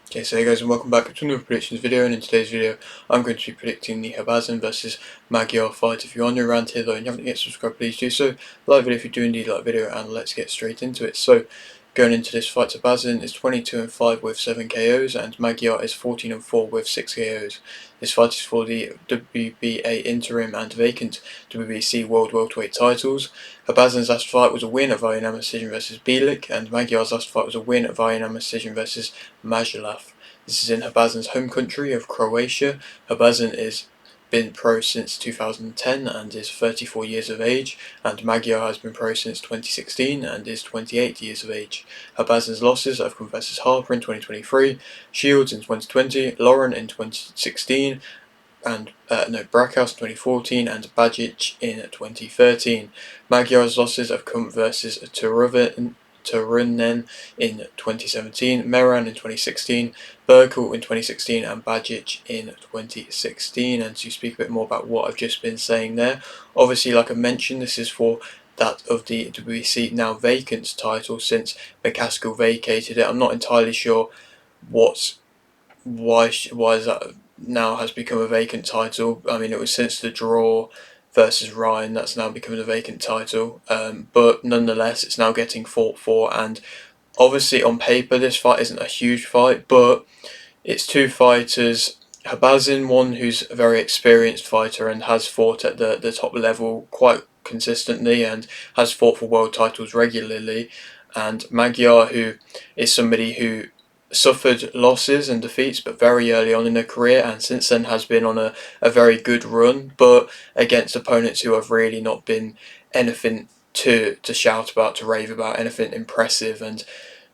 Okay, so hey guys, and welcome back to another predictions video, and in today's video I'm going to be predicting the Habazin versus Magyar fight. If you're new around here though and you haven't yet subscribed, please do so. Like the video if you do indeed like the video, and let's get straight into it. So, going into this fight, Habazin is 22-5 with 7 KOs, and Magyar is 14-4 with 6 KOs. This fight is for the WBA interim and vacant WBC World Welterweight titles. Habazin's last fight was a win via unanimous decision versus Bielik, and Magyar's last fight was a win via unanimous decision versus Majalav. This is in Habazin's home country of Croatia. Habazin has been pro since 2010 and is 34 years of age, and Magyar has been pro since 2016 and is 28 years of age. Habazin's losses have come versus Harper in 2023, Shields in 2020, Lauren in 2016, and Brackhouse in 2014 and Bajic in 2013. Magyar's losses have come versus Turunen in 2017, Meran in 2016, Burkle in 2016, and Bajic in 2016. And to speak a bit more about what I've just been saying there, obviously, like I mentioned, this is for that of the WBC now vacant title since McCaskill vacated it. I'm not entirely sure why that now has become a vacant title. I mean, it was since the draw versus Ryan that's now become a vacant title, but nonetheless it's now getting fought for, and obviously on paper this fight isn't a huge fight, but it's two fighters. Habazin, one who's a very experienced fighter and has fought at the top level quite consistently and has fought for world titles regularly, and Magyar, who is somebody who suffered losses and defeats but very early on in her career, and since then has been on a very good run, but against opponents who have really not been anything to shout about, to rave about, anything impressive. And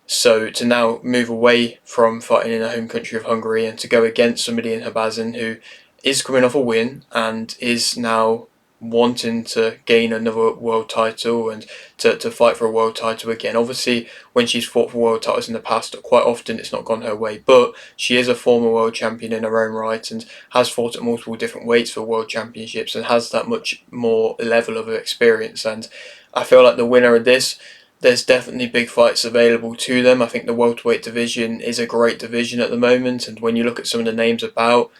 so to now move away from fighting in the home country of Hungary and to go against somebody in Habazin who is coming off a win and is now wanting to gain another world title and to fight for a world title again. Obviously, when she's fought for world titles in the past, quite often it's not gone her way, but she is a former world champion in her own right and has fought at multiple different weights for world championships and has that much more level of experience. And I feel like the winner of this, there's definitely big fights available to them. I think the welterweight division is a great division at the moment, and when you look at some of the names about,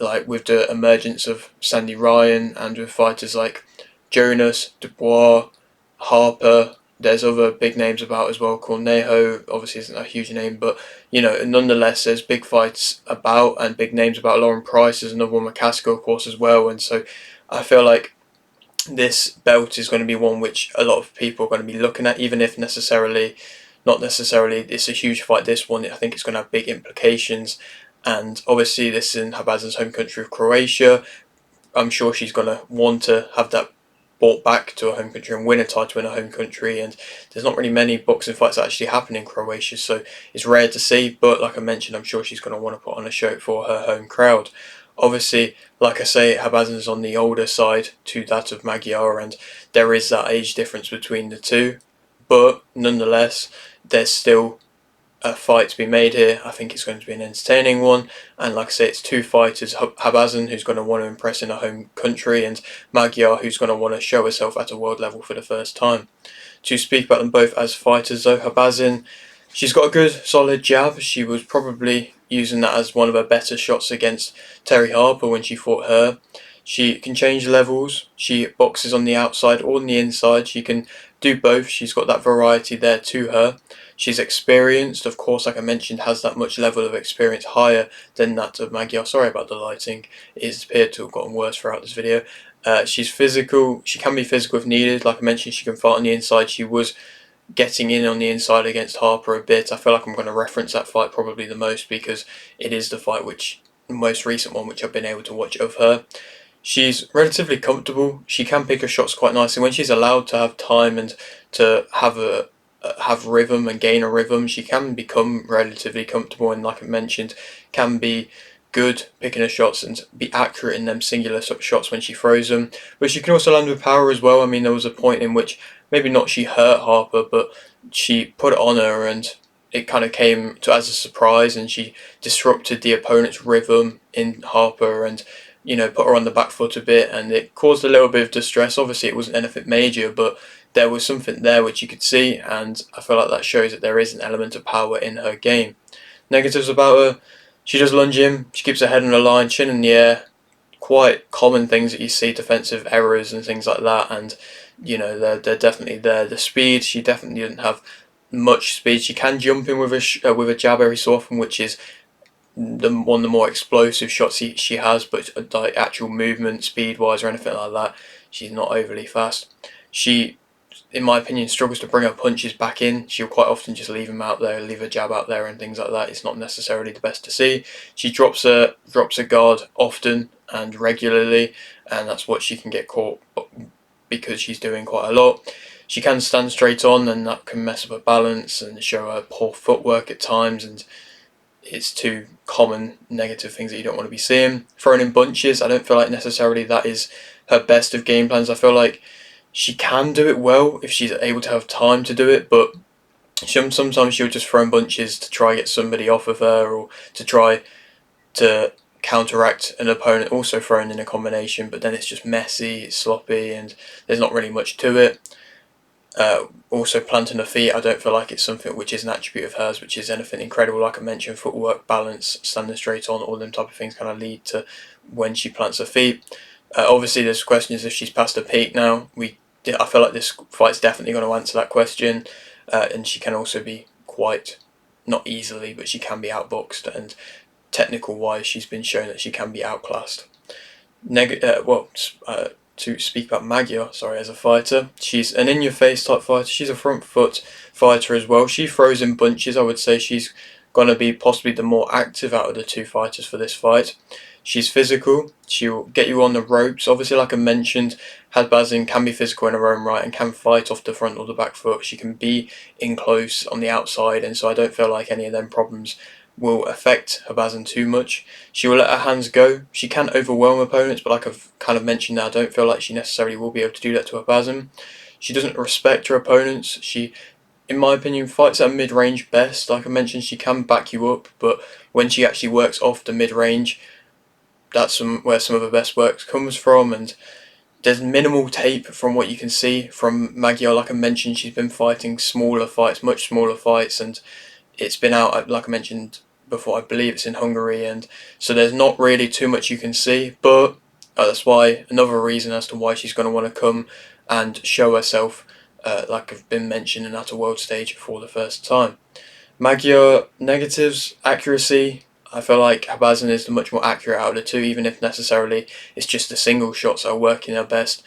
like with the emergence of Sandy Ryan and with fighters like Jonas, Dubois, Harper, there's other big names about as well. Cornejo obviously isn't a huge name, but nonetheless, there's big fights about and big names about. Lauren Price is another one, McCaskill of course as well, and so I feel like this belt is going to be one which a lot of people are going to be looking at, even if not necessarily it's a huge fight. This one, I think it's going to have big implications, and obviously this is in Habazin's home country of Croatia. I'm sure she's going to want to have that brought back to her home country and win a title in her home country, and there's not really many boxing fights that actually happen in Croatia, so it's rare to see, but like I mentioned, I'm sure she's going to want to put on a show for her home crowd. Obviously, like I say, Habazin is on the older side to that of Magyar, and there is that age difference between the two, but nonetheless, there's still a fight to be made here. I think it's going to be an entertaining one, and like I say, it's two fighters, Habazin, who's going to want to impress in her home country, and Magyar, who's going to want to show herself at a world level for the first time. To speak about them both as fighters though, Habazin, she's got a good solid jab. She was probably using that as one of her better shots against Terry Harper when she fought her. She can change levels. She boxes on the outside or on the inside. She can do both. She's got that variety there to her. She's experienced, of course, like I mentioned, has that much level of experience higher than that of Magyar. Sorry about the lighting. It appeared to have gotten worse throughout this video. She's physical. She can be physical if needed. Like I mentioned, she can fight on the inside. She was getting in on the inside against Harper a bit. I feel like I'm going to reference that fight probably the most because it is the fight the most recent one which I've been able to watch of her. She's relatively comfortable. She can pick her shots quite nicely when she's allowed to have time and to have rhythm and gain a rhythm. She can become relatively comfortable and, like I mentioned, can be good picking her shots and be accurate in them singular shots when she throws them. But she can also land with power as well. I mean, there was a point in which maybe not she hurt Harper, but she put it on her and it kind of came to as a surprise, and she disrupted the opponent's rhythm in Harper and put her on the back foot a bit, and it caused a little bit of distress. Obviously, it wasn't anything major, but there was something there which you could see, and I feel like that shows that there is an element of power in her game. Negatives about her: she does lunge in, she keeps her head on the line, chin in the air. Quite common things that you see, defensive errors and things like that, and they're definitely there. The speed, she definitely didn't have much speed. She can jump in with a jab every so often, which is one of the more explosive shots she has, but like actual movement, speed wise or anything like that, she's not overly fast. She, in my opinion, struggles to bring her punches back in. She'll quite often just leave them out there, leave a jab out there, and things like that. It's not necessarily the best to see. She drops a guard often and regularly, and that's what she can get caught because she's doing quite a lot. She can stand straight on, and that can mess up her balance and show her poor footwork at times, and it's two common negative things that you don't want to be seeing. Throwing in bunches, I don't feel like necessarily that is her best of game plans. I feel like she can do it well if she's able to have time to do it, but sometimes she'll just throw in bunches to try get somebody off of her, or to try to counteract an opponent also throwing in a combination, but then it's just messy, it's sloppy, and there's not really much to it. Also, planting her feet, I don't feel like it's something which is an attribute of hers, which is anything incredible. Like I mentioned, footwork, balance, standing straight on, all them type of things kind of lead to when she plants her feet. Obviously, there's questions if she's past her peak now. I feel like this fight's definitely going to answer that question, and she can also be quite, not easily, but she can be outboxed, and technical wise, she's been shown that she can be outclassed. To speak about Magyar, as a fighter, she's an in-your-face type fighter. She's a front foot fighter as well. She throws in bunches. I would say she's gonna be possibly the more active out of the two fighters for this fight. She's physical. She'll get you on the ropes. Obviously, like I mentioned, Habazin can be physical in her own right and can fight off the front or the back foot. She can be in close on the outside, and so I don't feel like any of them problems will affect Habazin too much. She will let her hands go. She can overwhelm opponents, but like I've kind of mentioned now, I don't feel like she necessarily will be able to do that to Habazin. She doesn't respect her opponents. She, in my opinion, fights at mid-range best. Like I mentioned, she can back you up, but when she actually works off the mid-range, that's where some of her best work comes from, and there's minimal tape from what you can see from Magyar. Like I mentioned, she's been fighting smaller fights, much smaller fights, and it's been out, like I mentioned before, I believe it's in Hungary, and so there's not really too much you can see, but that's why another reason as to why she's going to want to come and show herself, like I've been mentioning, at a world stage for the first time. Magyar negatives: accuracy. I feel like Habazin is the much more accurate out of the two, even if necessarily it's just the single shots that are working their best.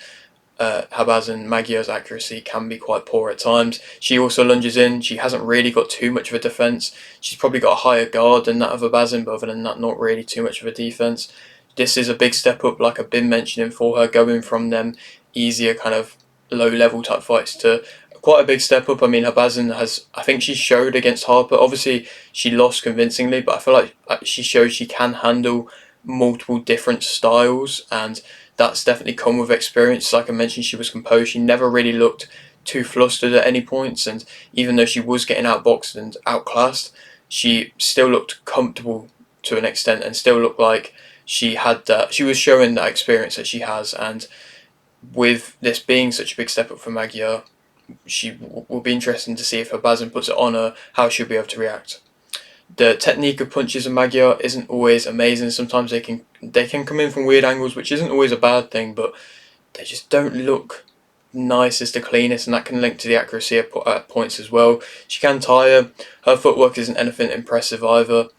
Habazin, Magyar's accuracy can be quite poor at times. She also lunges in. She hasn't really got too much of a defence. She's probably got a higher guard than that of Habazin, but other than that, not really too much of a defence. This is a big step up, like I've been mentioning, for her, going from them easier kind of low level type fights to quite a big step up. I mean, Habazin has, I think she showed against Harper. Obviously, she lost convincingly, but I feel like she showed she can handle multiple different styles, and that's definitely come with experience. Like I mentioned, she was composed. She never really looked too flustered at any points, and even though she was getting outboxed and outclassed, she still looked comfortable to an extent, and still looked like she had that. She was showing that experience that she has, and with this being such a big step up for Magyar, she will be interesting to see if Habazin puts it on her, how she'll be able to react. The technique of punches in Magyar isn't always amazing. Sometimes they can come in from weird angles, which isn't always a bad thing, but they just don't look nicest, the cleanest, and that can link to the accuracy at points as well. She can tire. Her footwork isn't anything impressive either.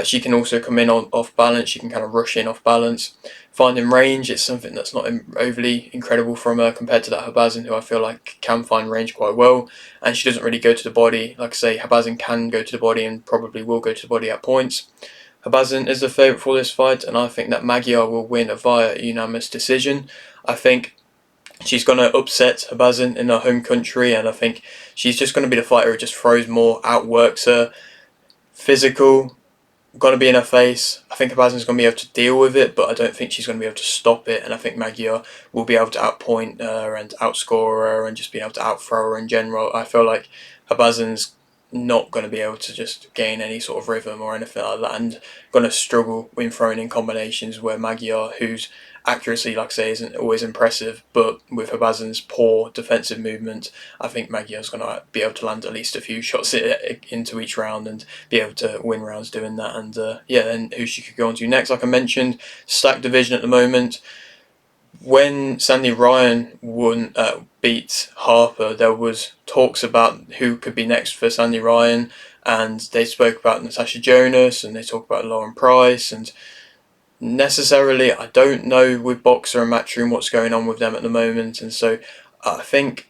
She can also come in off balance. She can kind of rush in off balance. Finding range, it's something that's not overly incredible from her compared to that Habazin, who I feel like can find range quite well. And she doesn't really go to the body. Like I say, Habazin can go to the body and probably will go to the body at points. Habazin is the favourite for this fight, and I think that Magyar will win via unanimous decision. I think she's going to upset Habazin in her home country, and I think she's just going to be the fighter who just throws more, outworks her. Physical, going to be in her face. I think Habazin's going to be able to deal with it, but I don't think she's going to be able to stop it, and I think Magyar will be able to outpoint her and outscore her and just be able to outthrow her in general. I feel like Habazin's not going to be able to just gain any sort of rhythm or anything like that, and going to struggle when throwing in combinations where Magyar, whose accuracy, like I say, isn't always impressive, but with Habazin's poor defensive movement, I think Magyar's going to be able to land at least a few shots into each round and be able to win rounds doing that. And yeah, then who she could go on to next, like I mentioned, stacked division at the moment. When Sandy Ryan beat Harper, there was talks about who could be next for Sandy Ryan, and they spoke about Natasha Jonas, and they talk about Lauren Price, and necessarily I don't know with Boxer and Matchroom what's going on with them at the moment, and so I think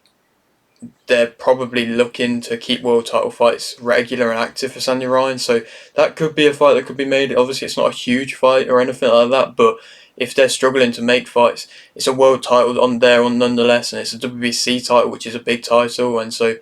they're probably looking to keep world title fights regular and active for Sandy Ryan, so that could be a fight that could be made. Obviously, it's not a huge fight or anything like that, but if they're struggling to make fights, it's a world title on there on nonetheless, and it's a WBC title, which is a big title, and so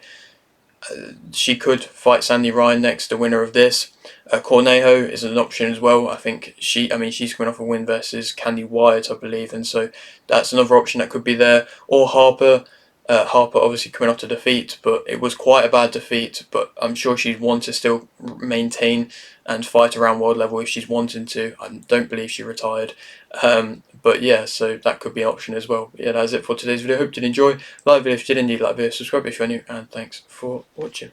she could fight Sandy Ryan next, the winner of this. Cornejo is an option as well. I mean, she's coming off a win versus Candy Wyatt, I believe, and so that's another option that could be there. Or Harper. Harper obviously coming off to defeat, but it was quite a bad defeat. But I'm sure she'd want to still maintain and fight around world level if she's wanting to. I don't believe she retired. But yeah, so that could be an option as well. But yeah, that's it for today's video. Hope you did enjoy. Like the video if you did, indeed like the video, subscribe if you're new, and thanks for watching.